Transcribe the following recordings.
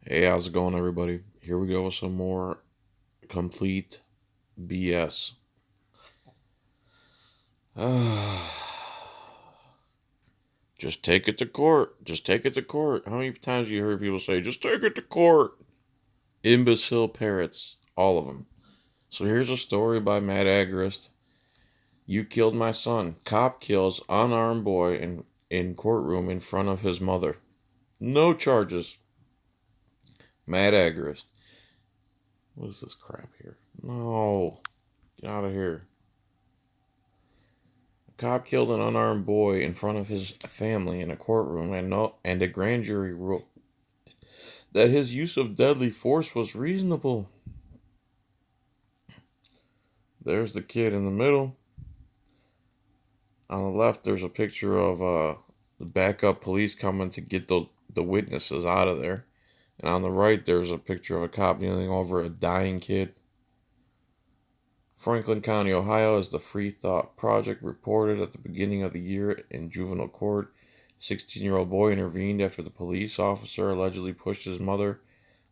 Hey, how's it going, everybody? Here we go with some more complete BS. Just take it to court. Just take it to court. How many times have you heard people say, just take it to court? Imbecile parrots. All of them. So here's a story by Mad Agorist. You killed my son. Cop kills unarmed boy in courtroom in front of his mother. No charges. Mad Agorist. What is this crap here? No. Get out of here. A cop killed an unarmed boy in front of his family in a courtroom, and a grand jury ruled that his use of deadly force was reasonable. There's the kid in the middle. On the left, there's a picture of the backup police coming to get the witnesses out of there. And on the right, there's a picture of a cop kneeling over a dying kid. Franklin County, Ohio, as the Free Thought Project reported at the beginning of the year in juvenile court, 16-year-old boy intervened after the police officer allegedly pushed his mother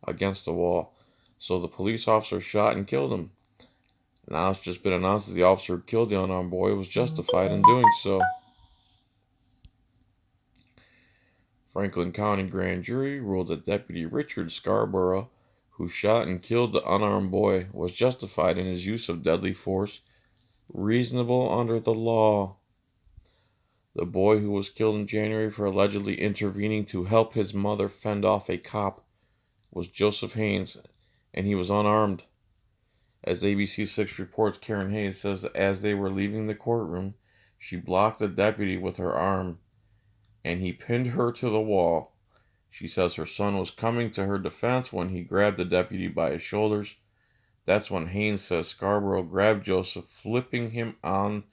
against the wall. So the police officer shot and killed him. Now it's just been announced that the officer who killed the unarmed boy was justified in doing so. Franklin County grand jury ruled that Deputy Richard Scarborough, who shot and killed the unarmed boy, was justified in his use of deadly force, reasonable under the law. The boy who was killed in January for allegedly intervening to help his mother fend off a cop was Joseph Haynes, and he was unarmed. As ABC 6 reports, Karen Hayes says that as they were leaving the courtroom, she blocked the deputy with her arm, and he pinned her to the wall. She says her son was coming to her defense when he grabbed the deputy by his shoulders. That's when Haynes says Scarborough grabbed Joseph, flipping him on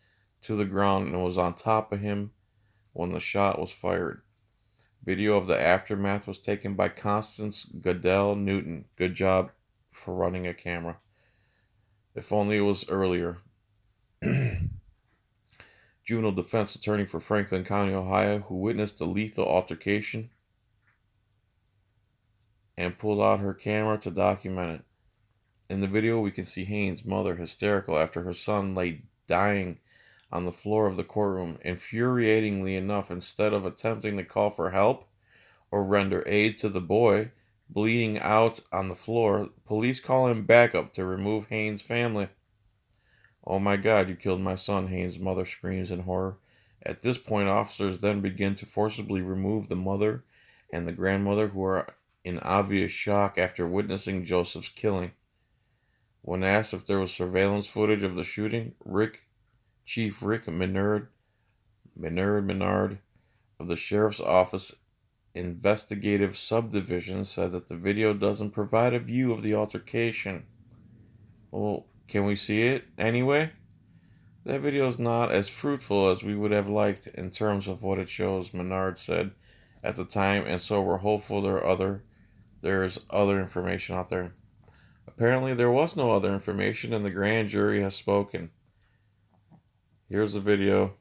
to the ground, and was on top of him when the shot was fired. Video of the aftermath was taken by Constance Goodell Newton. Good job for running a camera. If only it was earlier. Juvenile defense attorney for Franklin County, Ohio, who witnessed the lethal altercation and pulled out her camera to document it. In the video, we can see Haynes' mother hysterical after her son lay dying on the floor of the courtroom. Infuriatingly enough, instead of attempting to call for help or render aid to the boy bleeding out on the floor, police call in backup to remove Haynes' family. Oh my God, you killed my son, Haynes' mother screams in horror. At this point, officers then begin to forcibly remove the mother and the grandmother, who are in obvious shock after witnessing Joseph's killing. When asked if there was surveillance footage of the shooting, Chief Rick Menard of the Sheriff's Office Investigative Subdivision said that the video doesn't provide a view of the altercation. Well, can we see it anyway? That video is not as fruitful as we would have liked in terms of what it shows, Menard said at the time, and so we're hopeful there's other information out there. Apparently there was no other information, and the grand jury has spoken. Here's the video.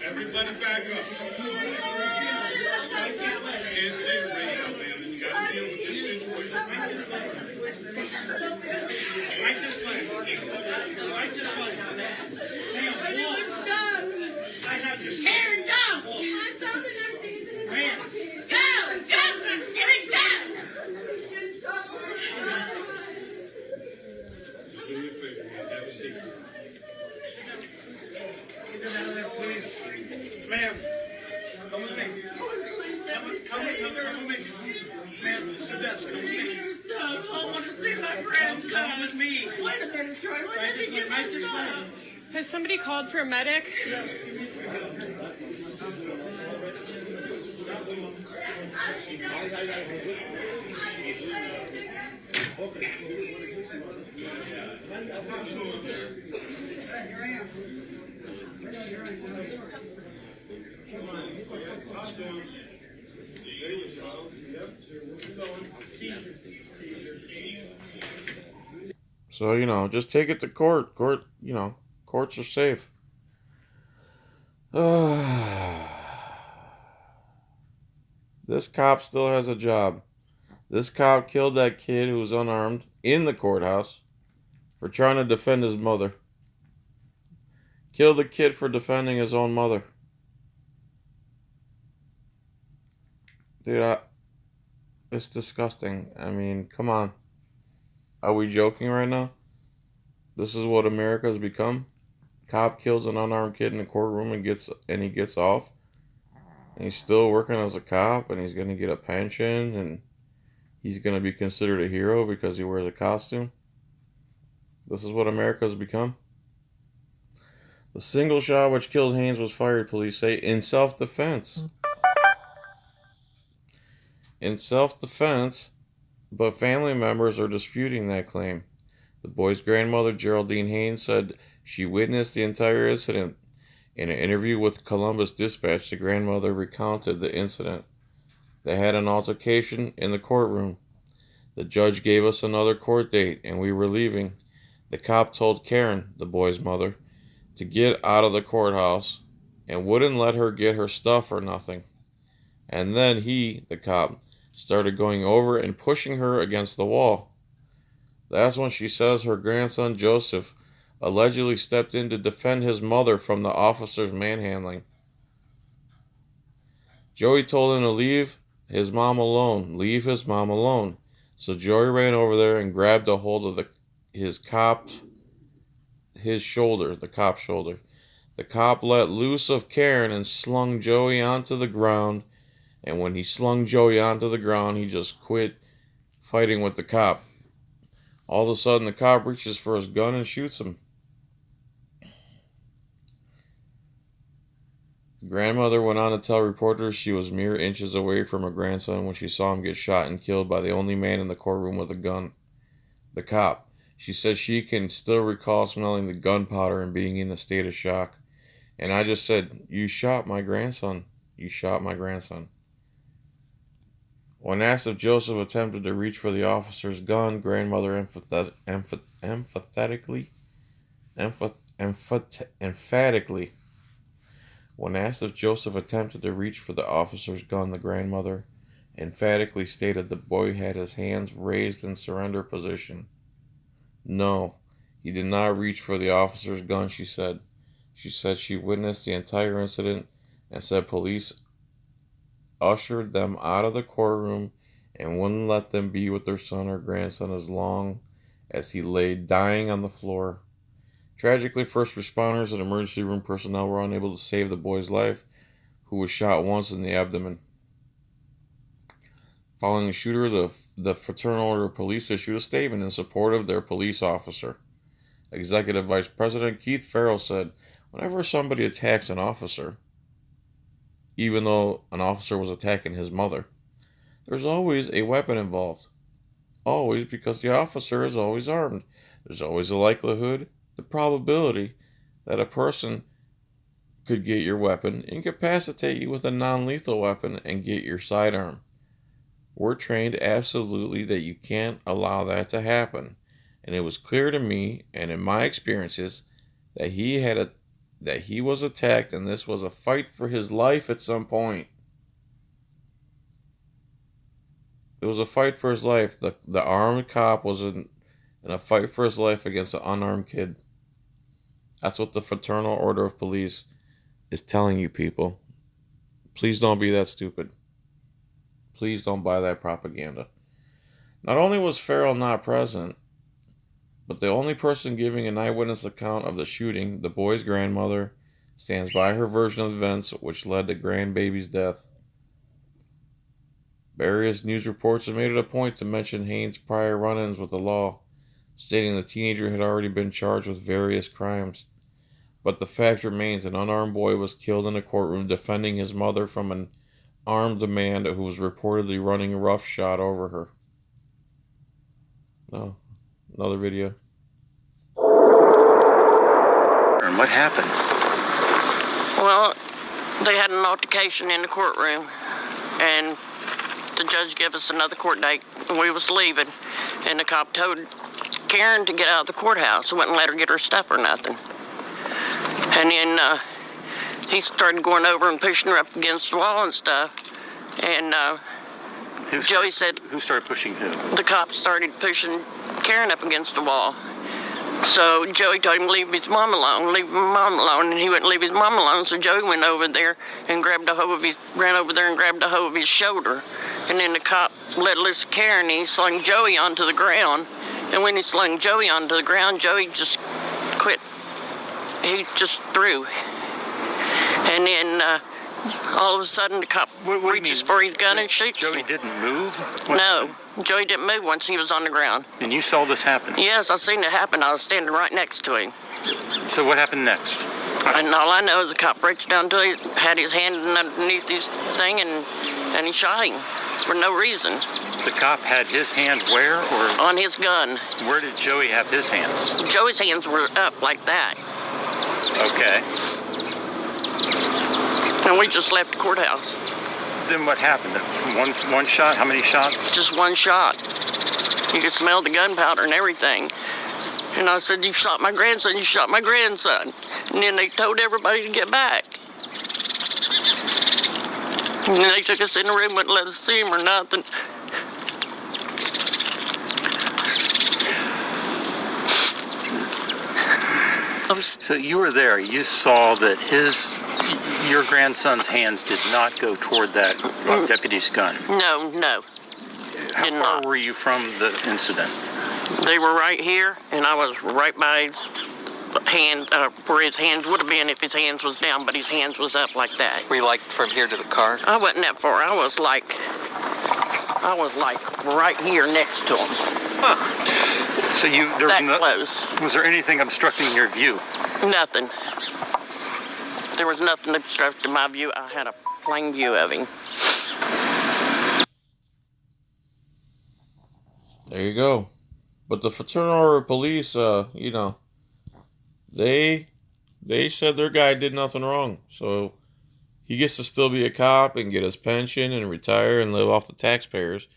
Everybody back up. Can't say radio, man. You got to deal with this situation. Like this plan. Like this plan. I have your hair down. Go! Get it down! Just do me a favor, man. Have a seat. Get out of there, please. Ma'am, come with me. Come with me. Ma'am, it's the desk. Come with me. I want to see my grandson. Come with me. Wait a minute, Troy. Right this way. Has somebody called for a medic? Yes. So, just take it to court. Courts are safe. This cop still has a job. This cop killed that kid who was unarmed in the courthouse for trying to defend his mother. Killed the kid for defending his own mother. Dude, it's disgusting. I mean, come on. Are we joking right now? This is what America has become? Cop kills an unarmed kid in a courtroom and he gets off. And he's still working as a cop and he's gonna get a pension and he's gonna be considered a hero because he wears a costume. This is what America has become. The single shot which killed Haynes was fired, police say, in self-defense. In self-defense, but family members are disputing that claim. The boy's grandmother, Geraldine Haynes, said she witnessed the entire incident. In an interview with Columbus Dispatch, the grandmother recounted the incident. They had an altercation in the courtroom. The judge gave us another court date, and we were leaving. The cop told Karen, the boy's mother, to get out of the courthouse and wouldn't let her get her stuff or nothing. And then he, the cop, started going over and pushing her against the wall. That's when she says her grandson Joseph allegedly stepped in to defend his mother from the officer's manhandling. Joey told him to leave his mom alone. Leave his mom alone. So Joey ran over there and grabbed a hold of his cop's shoulder. The cop let loose of Karen and slung Joey onto the ground. And when he slung Joey onto the ground, he just quit fighting with the cop. All of a sudden, the cop reaches for his gun and shoots him. The grandmother went on to tell reporters she was mere inches away from her grandson when she saw him get shot and killed by the only man in the courtroom with a gun, the cop. She says she can still recall smelling the gunpowder and being in a state of shock. And I just said, "You shot my grandson. You shot my grandson." When asked if Joseph attempted to reach for the officer's gun, grandmother emphatically. When asked if Joseph attempted to reach for the officer's gun, the grandmother emphatically stated the boy had his hands raised in surrender position. No, he did not reach for the officer's gun, she said. She said she witnessed the entire incident and said police ushered them out of the courtroom and wouldn't let them be with their son or grandson as long as he lay dying on the floor. Tragically, first responders and emergency room personnel were unable to save the boy's life, who was shot once in the abdomen. Following the shooter, the Fraternal Order of Police issued a statement in support of their police officer. Executive Vice President Keith Farrell said, "Whenever somebody attacks an officer, even though an officer was attacking his mother, there's always a weapon involved. Always, because the officer is always armed. There's always a likelihood, the probability, that a person could get your weapon, incapacitate you with a non-lethal weapon, and get your sidearm. We're trained absolutely that you can't allow that to happen. And it was clear to me, and in my experiences, that he was attacked, and this was a fight for his life at some point. It was a fight for his life. The armed cop was in a fight for his life against an unarmed kid. That's what the Fraternal Order of Police is telling you, people. Please don't be that stupid. Please don't buy that propaganda." Not only was Farrell not present, but the only person giving an eyewitness account of the shooting, the boy's grandmother, stands by her version of events which led to grandbaby's death. Various news reports have made it a point to mention Haynes' prior run-ins with the law, stating the teenager had already been charged with various crimes. But the fact remains an unarmed boy was killed in a courtroom defending his mother from an armed man who was reportedly running roughshod over her. No, another video. And what happened? Well, they had an altercation in the courtroom, and the judge gave us another court date, and we was leaving, and the cop told Karen to get out of the courthouse. Wouldn't let her get her stuff or nothing. And then he started going over and pushing her up against the wall and stuff. And Joey said... Who started pushing who? The cop started pushing Karen up against the wall. So Joey told him to leave his mom alone, and he wouldn't leave his mom alone. So Joey went over there and ran over there and grabbed a hold of his shoulder. And then the cop let loose Karen, and he slung Joey onto the ground. And when he slung Joey onto the ground, Joey just quit. He just threw. And then all of a sudden the cop reaches for his gun and shoots him. Joey didn't move? No, Joey didn't move once he was on the ground. And you saw this happen? Yes, I seen it happen. I was standing right next to him. So what happened next? And all I know is the cop reached down to him, had his hand underneath his thing, and he shot him for no reason. The cop had his hand where, or? On his gun. Where did Joey have his hands? Joey's hands were up like that. Okay. And we just left the courthouse. Then what happened? One shot? How many shots? Just one shot. You could smell the gunpowder and everything. And I said, you shot my grandson, you shot my grandson. And then they told everybody to get back. And then they took us in the room, wouldn't let us see him or nothing. So you were there. You saw that your grandson's hands did not go toward that deputy's gun. No. How far were you from the incident? They were right here, and I was right by his hand, where his hands would have been if his hands was down, but his hands was up like that. Were you like from here to the car? I wasn't that far. I was like right here next to him. Huh. So that close. Was there anything obstructing your view? Nothing. There was nothing obstructing my view. I had a plain view of him. There you go. But the Fraternal Order of Police, they said their guy did nothing wrong. So he gets to still be a cop and get his pension and retire and live off the taxpayers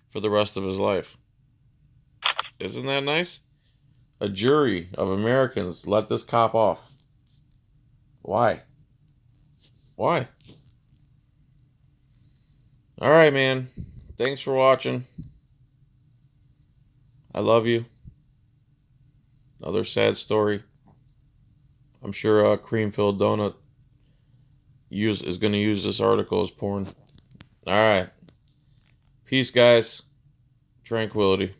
for the rest of his life. Isn't that nice? A jury of Americans let this cop off. Why? Why? All right, man. Thanks for watching. I love you. Another sad story. I'm sure Cream-Filled Donut is going to use this article as porn. All right. Peace, guys. Tranquility.